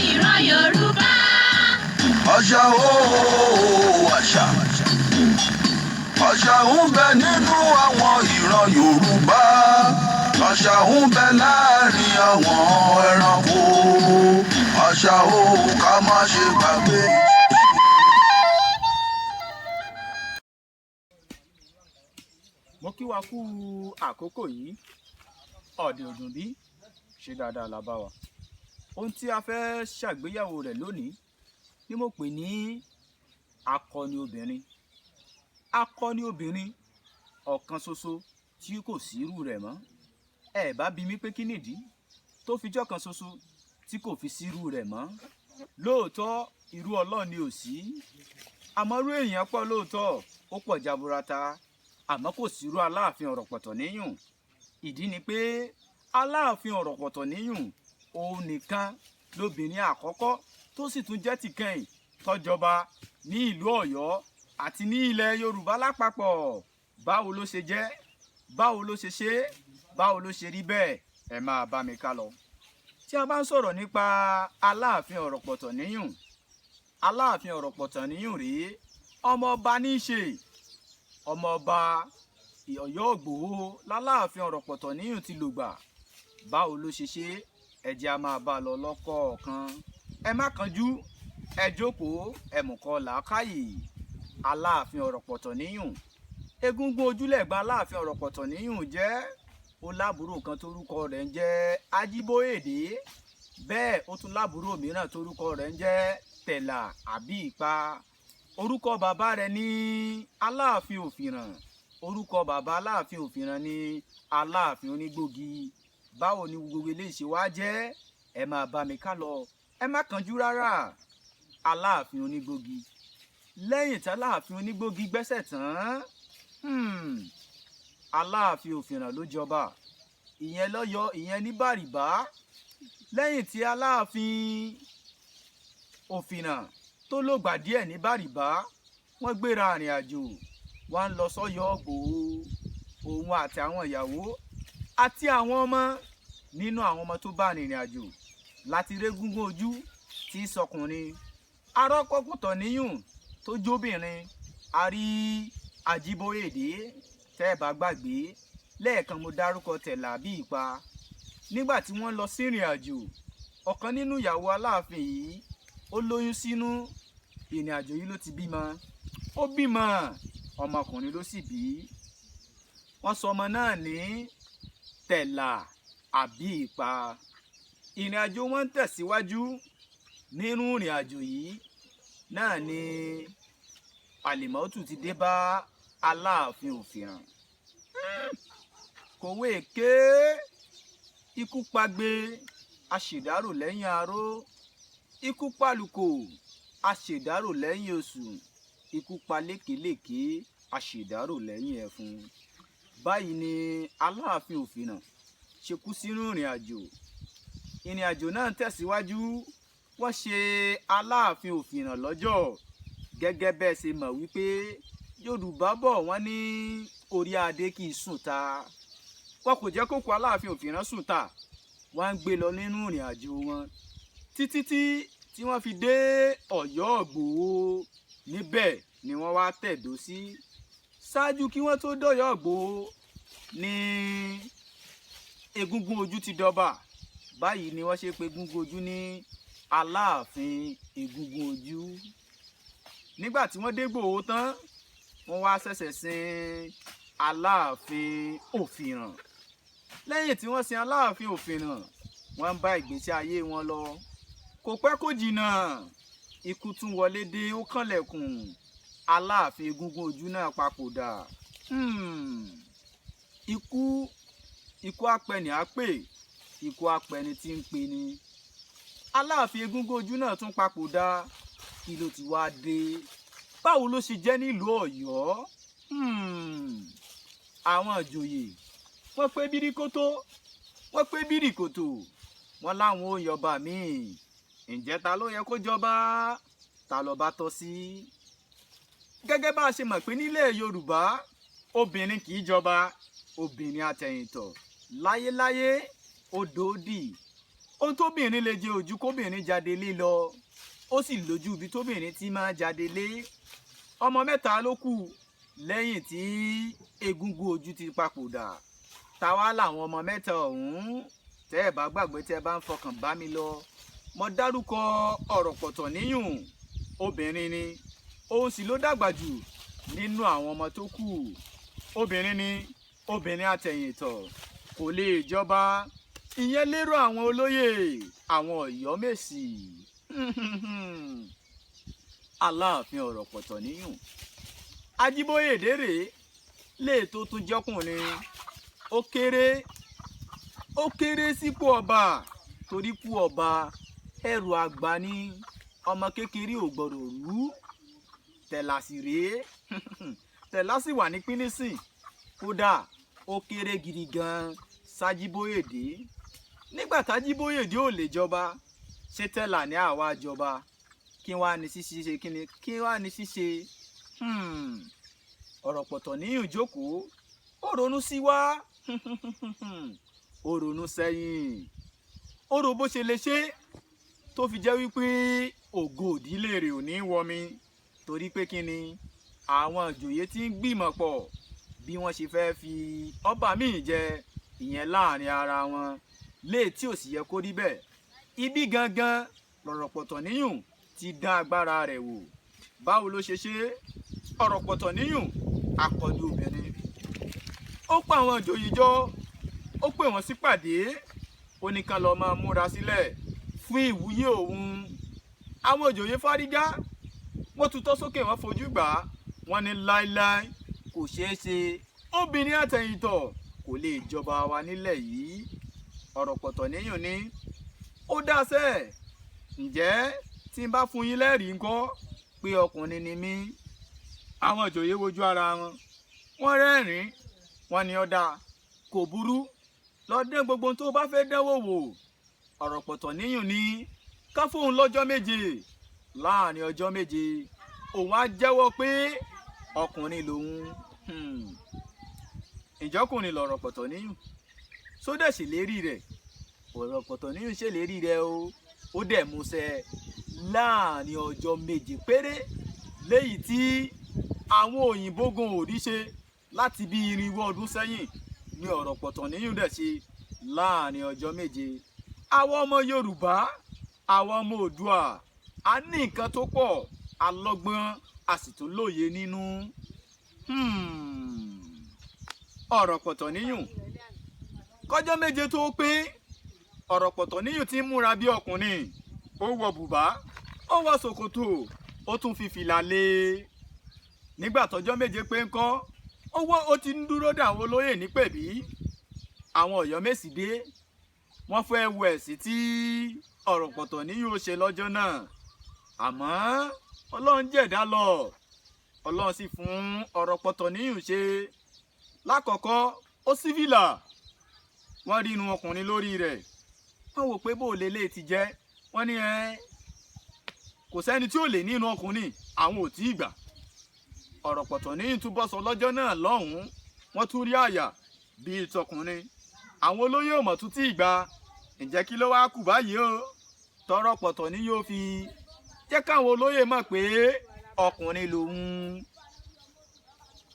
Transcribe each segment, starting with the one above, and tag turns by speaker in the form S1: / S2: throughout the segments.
S1: ìran Yorùbá.
S2: Àṣà àṣà. Àṣà ń bẹ nínú àwọn ìran Yorùbá. Àṣà ń bẹ láàrin àwọn ẹranko. Àṣà ká má ṣe gbàgbé.
S3: Mo kí wa kú àkókò yìí, ọ̀dẹ̀ ọdún bí ṣe dáadáa la bá wa. Ohun tí a fẹ́ ṣàgbéyàwó rẹ̀ lónìí ni mo pè ní akọni obìnrin. Akọni obìnrin ọ̀kan ṣoṣo tí kò sí irú rẹ̀ mọ́. Ẹ bá bi mí pé kí nìdí tó fi jọ́ kan ṣoṣo tí kò fi sí irú rẹ̀ mọ́. Lóòótọ́ irú Ọlọ́run ni ò sí. Àmọ́ irú èèyàn pọ̀ lóòótọ́, ó pọ̀ jaburata. Àmọ́ kò sí irú Aláàfin ọ̀rọ̀pọ̀tọ̀ níyùn. Ìdí ni pé Aláàfin ọ̀rọ̀pọ̀tọ̀ níyùn òun nìkan lóbìnrin àkọ́kọ́ tó sì tún jẹ́ tìkẹyìn tó jọba ní ìlú Ọ̀yọ́ àti ní ilẹ̀ Yorùbá lápapọ̀. Báwo ló ṣe jẹ́? Báwo ló ṣe ṣe? Báwo ló ṣe rí bẹ́ẹ̀? Ẹ máa bá mi ká lọ. Tí a bá ń sọ̀rọ̀ nípa Aláàfin ọ̀rọ̀pọ̀tọ̀ níyùn, Aláàfin ọ̀rọ̀pọ̀tọ̀ níyùn rèé, ọmọ ọba ní í ṣe. Ọmọ ọba Ọ̀yọ́ Ògbòho l'Aláàfin ọ̀rọ̀pọ̀tọ̀ níyùn ti lògbà. Báwo ló ṣe ṣe? Ẹ jẹ́ a máa bá a lọ lọ́kọ̀ọ̀kan. Ẹ má kánjú, ẹ jókòó, ẹ mùkọ́ làákàyè. Aláàfin ọ̀rọ̀pọ̀tọ̀ níyùn. Egúngún ojúlẹ̀gbà Aláàfin ọ̀rọ̀pọ̀tọ̀ níyùn jẹ́ ó lábúrò kan tórúkọ rẹ̀ ń jẹ́ Ajíbóyèdé. Bẹ́ẹ̀ ó tún lábúrò mìíràn tórúkọ rẹ̀ ń jẹ́ Tẹ̀là àbí Ìpa. Orúkọ bàbá rẹ̀ ní Aláàfin Òfìnràn. Orúkọ bàbá Aláàfin Òfìnràn ní Aláàfin Onígbògi. Báwo ni gbogbo eléyìí ṣe wá jẹ́? Ẹ máa bá mi ká lọ. Ẹ má kánjú rárá. Aláàfin Onígbògi. Lẹ́yìn tí Aláàfin Onígbògi gbẹ́sẹ̀ tán, Aláàfin Òfìnràn ló jọba. Ìyẹn lọ́yọ́, ìyẹn ní Bàrìbá. Lẹ́yìn tí Aláàfin Òfìnràn tó lògbà díẹ̀ ní Bàrìbá, wọ́n gbéra àrìn àjò. Wọ́n ń lọ sọ́yọ́ Ògbòho. Òun àti àwọn ìyàwó àti àwọn ọmọ. Nínú àwọn ọmọ tó bá rìnrìn àjò láti régúngún ojú tí sọkùnrin, arọ́pọ̀pọ̀tọ̀ níyùn tó jóbìnrin, a rí Ajíbóyèdé. Tẹ́ ẹ bá gbàgbé, lẹ́ẹ̀kan mo dárúkọ Tẹ̀là bí Ìpa. Nígbà tí wọ́n lọ sí ìrìn àjò, ọ̀kan nínú ìyàwó Aláàfin yìí ó lóyún sínú. Ìrìn àjò yìí ló ti bímọ. Ó bímọ, ọmọkùnrin ló sì bí. Wọ́n sọ ọmọ náà ní Tẹ̀là àbí Ìpa. Ìrìn àjò wọn ń tẹ̀síwájú. Nínú ìrìn àjò yìí náà ni àlìmọ́tù ti dé bá Aláàfin Òfìnràn. Kòwé ké, ikú pagbe, aṣèdárò lẹ́yìn aró. Ikú pàlùkò, aṣèdárò lẹ́yìn oṣù. Ikú pa lékelèké, aṣèdárò lẹ́yìn ẹ̀fun. Báyìí ni Aláàfin Òfìnràn ṣe kú sínú ìrìn àjò. Ìrìn àjò náà tẹ̀síwájú. Wọ́n ṣe Aláàfin Òfìnràn lọ́jọ́. Gẹ́gẹ́ bẹ́ẹ̀ ṣe mọ̀ wípé Yorùbá bọ̀ wọ́n ní orí adé kì í sùn ta. Wọn kò jẹ́ kó kú Aláàfin Òfìnràn sùn ta. Wọ́n ń gbé lọ nínú ìrìn àjò wọn títí tí wọ́n fi dé Ọ̀yọ́ Ògbòho. Níbẹ̀ ni wọ́n wá tẹ̀dó sí. Ṣáájú kí wọ́n tó dọ̀yọ́ Ògbòho ní egúngún ojú ti dọba. Báyìí ni wọ́n ṣe pè egúngún ojú ní Aláàfin egúngún ojú. Nígbà tí wọ́n dé Ìgbòho tán, wọ́n wá ṣẹ̀ṣẹ̀ sin Aláàfin Òfìnràn. Lẹ́yìn tí wọ́n sin Aláàfin Òfìnràn, wọ́n ń bá ìgbésí ayé wọn lọ. Kò pẹ́ kò jìnnà, ikú tún wọlé dé, ó kànlẹ̀kùn. Aláàfin egúngún ojú náà papòdà. Ikú apẹni á pè, ikú apẹni tí ń pe ni. Aláàfin egúngún ojú náà tún papòdà. Kí ló ti wá dé? Báwo ló ṣe jẹ́ nílùú Ọ̀yọ́? Àwọn ìjòyè wọ́n pé bíríkótó, wọ́n pé bíríkòtò, wọ́n láwọn ò yọba míì. Ǹjẹ́ ta ló yẹ kó jọba? Ta lọba tọ́ sí? Gẹ́gẹ́ bá a ṣe mọ̀ pé nílẹ̀ Yorùbá, obìnrin kì í jọba. Obìnrin àtẹ̀yìntọ̀ láyéláyé, odòdì. ohun tóbìnrin lè jẹ ojú kóbìnrin jáde lé lọ, ó sì lójú ibi tóbìnrin ti máa jáde lé. Ọmọ mẹ́ta ló kù lẹ́yìn tí egungun ojú ti papòdà. Táwa làwọn ọmọ mẹ́ta ọ̀hún? Tẹ́ ẹ bá gbàgbé, tẹ́ ẹ bá ń fọkàn bá mi lọ, mo dárúkọ Ọ̀rọ̀pọ̀tọ̀ níyùn, obìnrin ni, òun sì ló dàgbà jù nínú àwọn ọmọ tó kù. Obìnrin ni, obìnrin àtẹ̀yìntọ̀, kò lè jọba. Ìyẹn lérò àwọn olóyè, àwọn Ọ̀yọ́mèsì. Aláàfin Ọ̀rọ̀pọ̀tọ̀ níyùn. Ajíbóyèdé rèé, lè tó tún jọkùnrin. Ó kéré sípò ọba, torí kú ọba ẹrù àgbà ni, ọmọ kékeré ò gbọdọ̀ rú. Tẹ̀là sì rèé, Tẹ̀là sì wà ní pínísìn, kódà ó kéré gidi gan s'Ajíbóyèdé. Nígbà t'Ajíbóyèdé ò lè jọba, ṣé Tẹ̀là ní àwa jọba? Kí wá ní ṣíṣe kí wá ní ṣíṣe? Ọ̀rọ̀pọ̀tọ̀ níyùn jókòó, ó ronú sí wá, ó ronú sẹ́yìn, ó rò bó ṣe lè ṣe tó fi jẹ́ wípé ògo ìdílé rẹ̀ ò ní wọmi, torí pé kí ni, àwọn ìjòyè tí ń gbìmọ̀ pọ̀ bí wọ́n ṣe fẹ́ fi ọba míì jẹ, ìyẹn láàrin ara wọn, léè tí ò sì yẹ kó rí bẹ́ẹ̀. Ibi gangan l'Ọ̀rọ̀pọ̀tọ̀ níyùn ti dá agbára rẹ̀ wò. Báwo ló ṣe ṣe? Ọ̀rọ̀pọ̀tọ̀ níyùn, akọni obìnrin. Ó pa àwọn ìjòyè jọ, ó pè wọ́n sípàdé, ó ní kán lọ máa múra sílẹ̀ fún ìwúyè òun. Àwọn ìjòyè fárígá, wọ́n tutọ́ sókè, wọ́n fojú gbà á, wọ́n ní láíláí kò ṣeé ṣe, obìnrin àtẹ̀yìntọ̀ kò lè jọba wa nílẹ̀ yìí. Ọ̀rọ̀pọ̀tọ̀ níyùn ní, ó dáṣẹ́, ǹjẹ́ tí n bá fún yín lẹ́rìí ńkọ́ pé ọkùnrin ni mí? Àwọn ìjòyè wojú ara wọn, wọ́n rẹ́rìn-ín, wọ́n ní ọ̀dà, kò burú, lọ dán gbogbo tó bá fẹ́ dánwò wò. Ọ̀rọ̀pọ̀tọ̀ níyùn ní ká fóun lọ́jọ́ méje. Láàrin ọjọ́ méje, òun á jẹ́wọ́ pé ọkùnrin lòun. Ìjọkùnrin l'Ọ̀rọ̀pọ̀tọ̀ níyùn, sódẹ̀ ṣèlérí rẹ̀. Ọ̀rọ̀pọ̀tọ̀ níyùn ṣèlérí rẹ̀ o, ó dẹ̀ múṣẹ láàrin ọjọ́ méje péré, léyìí tí àwọn òyìnbó gan ò rí ṣe láti bí 400 ọdún sẹ́yìn ni Ọ̀rọ̀pọ̀tọ̀ níyùn dẹ̀ ṣe láàrin ọjọ́ méje. Àwọn ọmọ Yorùbá, àwọn ọmọ Oòduà, a ní nǹkan tó pọ̀, alọ́gbọ́n, a sì tún lóye nínú. Ọ̀rọ̀pọ̀tọ̀ níyùn, kọjọ́ méje tó pé, Ọ̀rọ̀pọ̀tọ̀ níyùn ti ń múra bí ọkùnrin. Ó wọ bùbá, ó wọ ṣòkòtò, ó tún fi fìlà lé. Nígbà tọ́jọ́ méje pé ńkọ́, ó ti ń dúró dà àwọn olóyè ní pẹ̀bí. Àwọn Ọ̀yọ́mèsì dé, wọ́n fẹ́ wo ẹ̀sìn tí Ọ̀rọ̀pọ̀tọ̀ níyùn ó ṣe lọ́jọ́ náà. Àmọ́ Ọlọ́run jẹ̀dá lọ, Ọlọ́run sì fún Ọ̀rọ̀pọ̀tọ̀ níyùn ṣe. Lákọ̀ọ́kọ́, ó ṣí fìlà, wọ́n rí irun ọkùnrin lórí rẹ̀. Wọ́n wò pé bó lè lè ti jẹ́, wọ́n ní kò sẹ́ni tí ò lè ní irun ọkùnrin, àwọn ò tí ì gbà. Ọ̀rọ̀pọ̀tọ̀ níyùn tún bọ́ sọ lọ́jọ́ náà lọ́hùn-ún, wọ́n tún rí àyà bíi tọkùnrin. Àwọn olóyè ò mọ̀ tún tí ì gbà. Ǹjẹ́ kí ló wá kù báyìí o? Tọ́rọ̀pọ̀tọ̀ níyùn ó fi jẹ́ káwọn olóyè mọ̀ pé ọkùnrin lòun.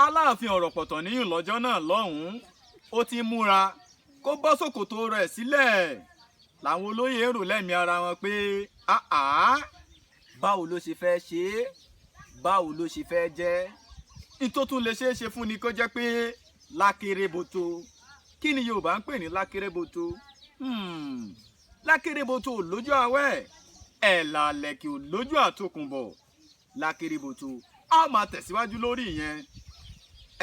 S3: Aláàfin Ọ̀rọ̀pọ̀tọ̀ níyùn lọ́jọ́ náà lọ́hùn-ún, ó ti múra kó bọ́ ṣòkòtò rẹ̀ sílẹ̀. Làwọn olóyè rò lẹ́mìí ara wọn pé báwo ló ṣe fẹ́ ṣe é? Báwo ló ṣe fẹ́ jẹ́? Ìtótún lè ṣeé ṣe fún ni kó jẹ́ pé lákèrèbòtò. Kí ni Yorùbá ń pè ní lákèrèbòtò? Lákèrèbòtò ò lójú àwẹ̀, ẹ̀là lẹ̀kẹ̀ ò lójú àtòkùnbọ̀. Lákèrèbòtò, a máa tẹ̀síwájú lórí ìyẹn,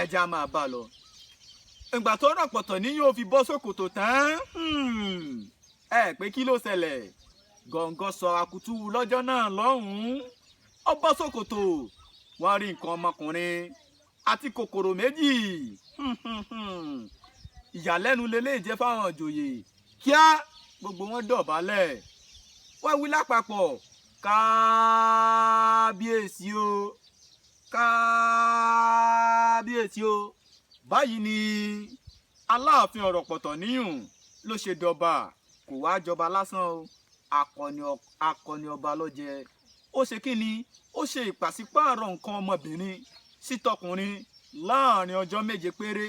S3: ẹja máa bá lọ. Ìgbà tó Ọ̀rọ̀pọ̀tọ̀ níyùn ó fi bọ́ ṣòkòtò tán, pé kí ló ṣẹlẹ̀? Gọ̀ǹgọ̀ sọ akutu lọ́jọ́ náà lọ́hùn-ún, ó bọ́ ṣòkòtò, wọ́n rí nǹkan ọmọkùnrin àti kòkòrò méjì. Ìyàlẹ́nu lélẹ́yìí jẹ́ fáwọn ìjòyè. Kíá gbogbo wọn dọ̀bálẹ̀, wọ́n wí lápapọ̀, kábíyèsí o, kábíyèsí o. Báyìí ni Aláàfin Ọ̀rọ̀pọ̀tọ̀ níyùn ló ṣe dọba, kò wá jọba lásán o, akọni ọba ló jẹ. Ó ṣe kí ni? Ó ṣe ìpàsípààrọ̀ nǹkan ọmọbìnrin sí tọkùnrin láàrin ọjọ́ 7 péré,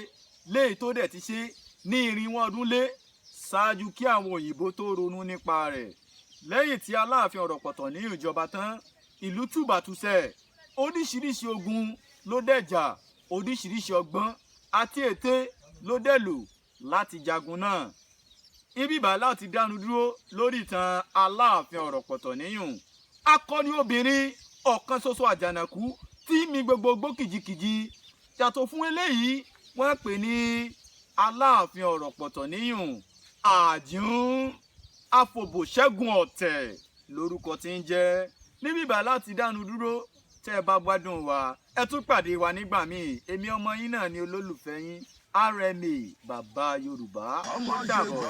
S3: léyìí tó dẹ̀ ti ṣe ní 400 ọdún lé ṣáájú kí àwọn òyìnbó tó ronú nípa rẹ̀. Lẹ́yìn tí Aláàfin Ọ̀rọ̀pọ̀tọ̀ ní ìjọba tán, ìlú túbàtúṣẹ̀, oríṣiríṣi ogun ló dẹ̀jà, oríṣiríṣi ọgbọ́n àti ète ló dẹ̀ lò láti jagun náà. Ibi bá láti dánu dúró lórí ìtàn Aláàfin Ọ̀rọ̀pọ̀tọ̀ níyùn. Akọni obìnrin ọ̀kan ṣoṣo àjànàkú tí mi gbogbo kìjikìji. Yàtọ̀ fún eléyìí, wọ́n pè ní Aláàfin Ọ̀rọ̀pọ̀tọ̀ níyùn. Àjíún afòbòṣẹ́gun ọ̀tẹ̀ lórúkọ tí ń jẹ́. Níbi bá láti dánu dúró. Tẹ́ ẹ bá gbádùn wa, ẹ tún pàdé wa nígbà míì. Èmi ọmọ yín náà ni olólùfẹ́ yín, RMA bàbá Yorùbá. Ó dàbọ̀.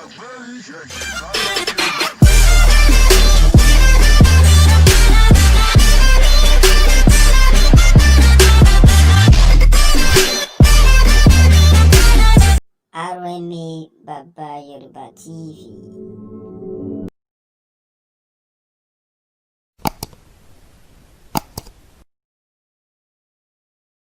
S1: RMA Baba Yoruba TV.